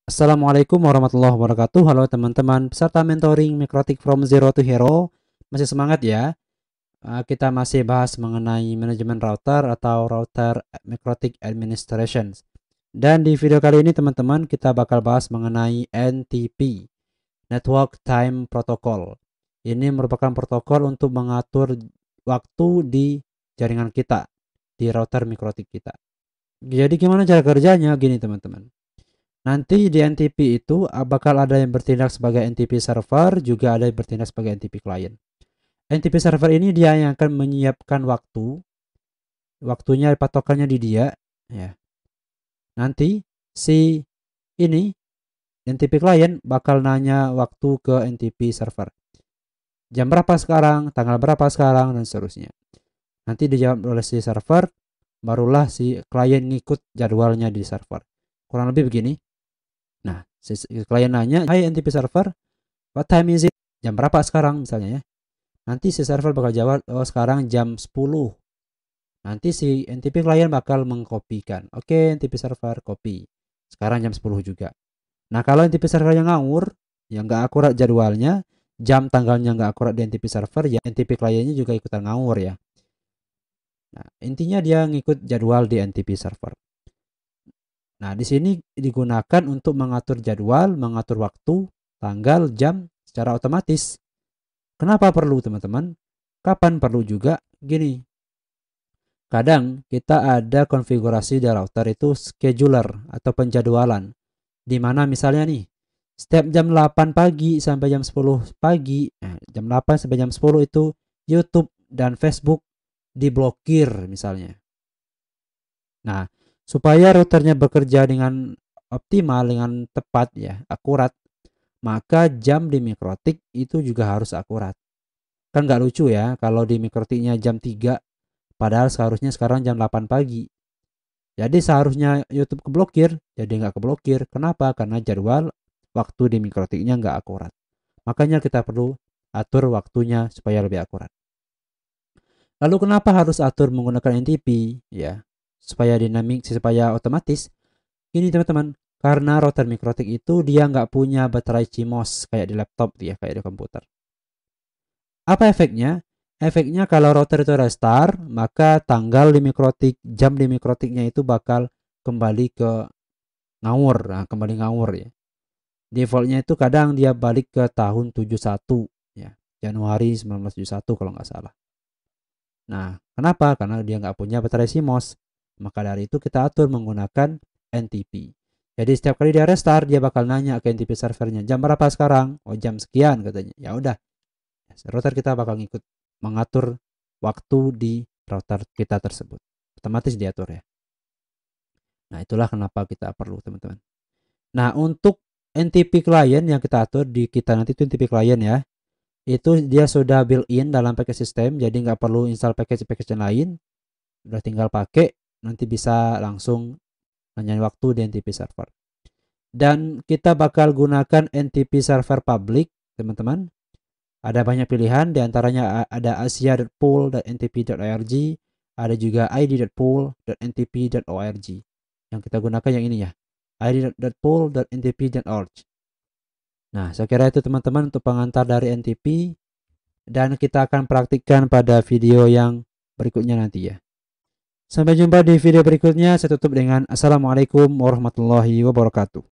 Assalamualaikum warahmatullahi wabarakatuh. Halo teman-teman, peserta mentoring Mikrotik from Zero to Hero. Masih semangat ya? Kita masih bahas mengenai manajemen router atau router Mikrotik Administration. Dan di video kali ini teman-teman kita bakal bahas mengenai NTP, Network Time Protocol. Ini merupakan protokol untuk mengatur waktu di jaringan kita, di router Mikrotik kita. Jadi gimana cara kerjanya? Gini teman-teman. Nanti di NTP itu bakal ada yang bertindak sebagai NTP server, juga ada yang bertindak sebagai NTP client. NTP server ini dia yang akan menyiapkan waktunya patokannya di dia, ya. Nanti si ini NTP client bakal nanya waktu ke NTP server. Jam berapa sekarang, tanggal berapa sekarang, dan seterusnya. Nanti dijawab oleh si server, barulah si klien ngikut jadwalnya di server. Kurang lebih begini. Nah, si klien nanya, "Hai NTP server, what time is it?" Jam berapa sekarang misalnya ya. Nanti si server bakal jawab, "Oh, sekarang jam 10." Nanti si NTP klien bakal mengkopikan. Oke, NTP server copy. Sekarang jam 10 juga. Nah, kalau NTP server yang ngawur, yang nggak akurat jadwalnya, jam tanggalnya nggak akurat di NTP server, ya NTP kliennya juga ikutan ngawur ya. Nah, intinya dia ngikut jadwal di NTP server. Nah, di sini digunakan untuk mengatur jadwal, mengatur waktu, tanggal, jam secara otomatis. Kenapa perlu teman-teman? Kapan perlu juga? Gini, kadang kita ada konfigurasi di router itu scheduler atau penjadwalan. Di mana misalnya nih, setiap jam 8 pagi sampai jam 10 pagi, jam 8 sampai jam 10 itu YouTube dan Facebook diblokir misalnya. Nah, supaya routernya bekerja dengan optimal, dengan tepat ya, akurat, maka jam di Mikrotik itu juga harus akurat. Kan nggak lucu ya kalau di Mikrotiknya jam 3, padahal seharusnya sekarang jam 8 pagi. Jadi seharusnya YouTube keblokir, jadi nggak keblokir. Kenapa? Karena jadwal waktu di Mikrotiknya nggak akurat. Makanya kita perlu atur waktunya supaya lebih akurat. Lalu kenapa harus atur menggunakan NTP? Ya, supaya dinamik, supaya otomatis. Ini teman-teman, karena router Mikrotik itu dia nggak punya baterai CMOS kayak di laptop ya, kayak di komputer. Apa efeknya? Efeknya kalau router itu restart, maka tanggal di Mikrotik, jam di Mikrotiknya itu bakal kembali ke ngawur. Nah, kembali ngawur ya. Defaultnya itu kadang dia balik ke tahun 71 ya, Januari 1971 kalau nggak salah. Nah, kenapa? Karena dia nggak punya baterai CMOS. Maka dari itu kita atur menggunakan NTP. Jadi setiap kali dia restart, dia bakal nanya ke NTP servernya, jam berapa sekarang? Oh, jam sekian katanya. Ya udah, router kita bakal ngikut mengatur waktu di router kita tersebut. Otomatis diatur ya. Nah, itulah kenapa kita perlu teman-teman. Nah, untuk NTP client yang kita atur di kita nanti itu NTP client ya. Itu dia sudah built-in dalam package system, jadi nggak perlu install package-package yang lain. Udah tinggal pakai, nanti bisa langsung nanyain waktu di NTP server. Dan kita bakal gunakan NTP server public, teman-teman. Ada banyak pilihan, diantaranya ada asia.pool.ntp.org, ada juga id.pool.ntp.org. Yang kita gunakan yang ini ya, id.pool.ntp.org. Nah, saya kira itu teman-teman untuk pengantar dari NTP, dan kita akan praktikkan pada video yang berikutnya nanti ya. Sampai jumpa di video berikutnya. Saya tutup dengan Assalamualaikum warahmatullahi wabarakatuh.